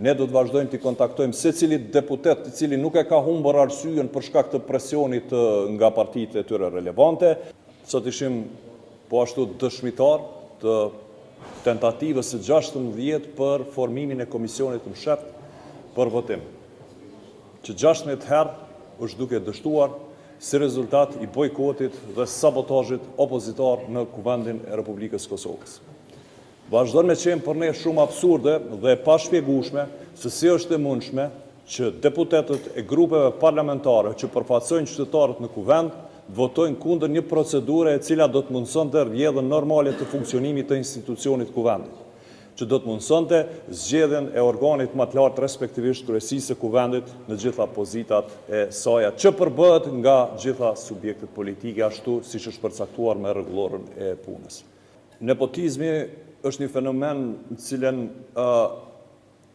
ne do të vazhdojmë të kontaktojmë secili deputet i cili nuk e ka humbur arsyen për shkak të presionit nga partitë e tyre relevante. Sot ishim po ashtu dëshmitar të tentativës së 16 për formimin e komisionit të mshept për votim, që 16 herë është duke dështuar si rezultat i bojkotit dhe sabotazhit opozitar në Kuvendin e Republikës Kosovës. Vazhdon me qenë për ne shumë absurde dhe pa shpjegueshme se si është e mundshme që deputetët e grupeve parlamentare që përfaqësojnë qytetarët në Kuvend votojnë kundër një procedure e cila do të mundësonte rrjedhën normale të funksionimit të institucionit Kuvendit, që do të mundësonte zgjedhjen e organit më të lartë, respektivisht kryesisë së Kuvendit në gjitha pozitat e saj, që përbëhet nga gjitha subjektet politike, ashtu siç është përcaktuar me rregullorën e punës. Nepotizmi është një fenomen në cilën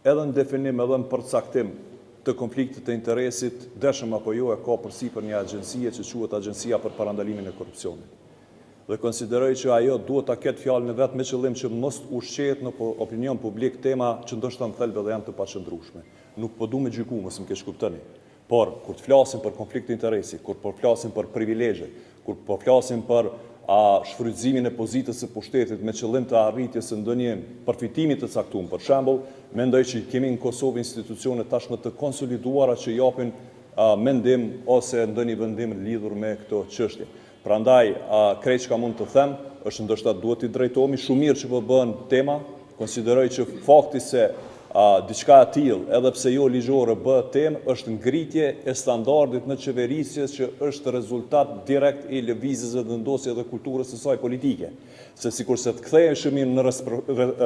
edhe në definim edhe në përcaktim të konfliktit të interesit, dëshëm apo jo, e ka përsipër një agjencie që quhet Agjencia për Parandalimin e Korrupsionit. Dhe konsideroj që ajo duhet ta ketë fjalën e vet me qëllim që mos ushqehet në opinion publik tema që ndoshta në thelb edhe janë të paqëndrueshme. Nuk po du me gjyku, mos më keq kuptoni. Por kur të flasim për konflikt të interesi, kur po flasim për privilegje, kur po flasim për shfrytëzimin e pozitës së pushtetit me qëllim të arritjes së ndonjë përfitimi të caktuar, për shembull, mendoj që kemi në Kosovë institucione tashmë të konsoliduara që japin mendim ose ndonjë vendim lidhur me këto çështje. Prandaj, krejt çka mund të them është ndoshta duhet i drejtohemi shumë mirë që po bëhen tema, konsideroj që fakti se diçka e tillë, edhe pse jo ligjore, bëhet temë, është ngritje e standardit në qeverisje që është rezultat direkt i lëvizjes dhe vendosjes dhe kulturës së saj politike. Se sikurse të ktheheshim në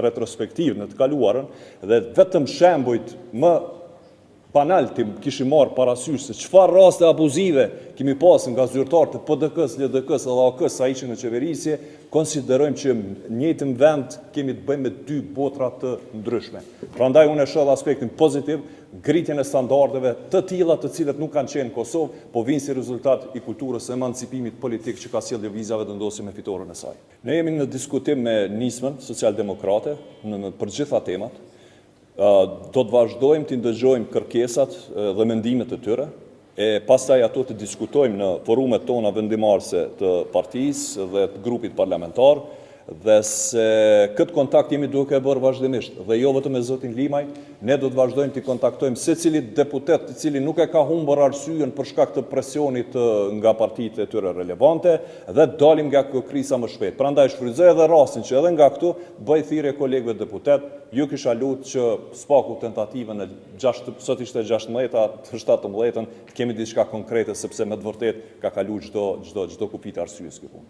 retrospektiv në të kaluarën dhe vetëm shembujt më banal të kishim marrë parasysh se çfarë raste abuzive kemi pasur nga zyrtarët e PDK-s, LDK-s dhe AK-s sa ishin në qeverisje, konsiderojmë që në njëjtin vend kemi të bëjmë me dy botra të ndryshme. Prandaj unë e shoh aspektin pozitiv, ngritjen e standardeve të tilla të cilët nuk kanë qenë në Kosovë, po vinë si rezultat i kulturës së emancipimit politik që ka sjellë lëvizjave të vendosur me fitoren e saj. Ne jemi në diskutim me nismën socialdemokrate për gjitha temat. Do të vazhdojmë të ndëgjojmë kërkesat dhe mendimet e tyre, e pastaj ato të diskutojmë në forumet tona vendimarrëse të partisë dhe të grupit parlamentar, dhe se këtë kontakt jemi duke e bërë vazhdimisht, dhe jo vetëm me zotin Limaj, ne do të vazhdojmë të kontaktojmë secili deputet i cili nuk e ka humbur arsyen për shkak të presionit nga partitë e tyre relevante, dhe dalim nga kjo krisa më shpejt. Prandaj shfrytëzoj edhe rastin që edhe nga këtu bëj thirrje kolegëve deputet, ju kisha lutur që spaku tentativën sot ishte 16-a, 17-ën, kemi diçka konkrete sepse me të vërtet ka kaluar çdo kufi të arsyes këtu.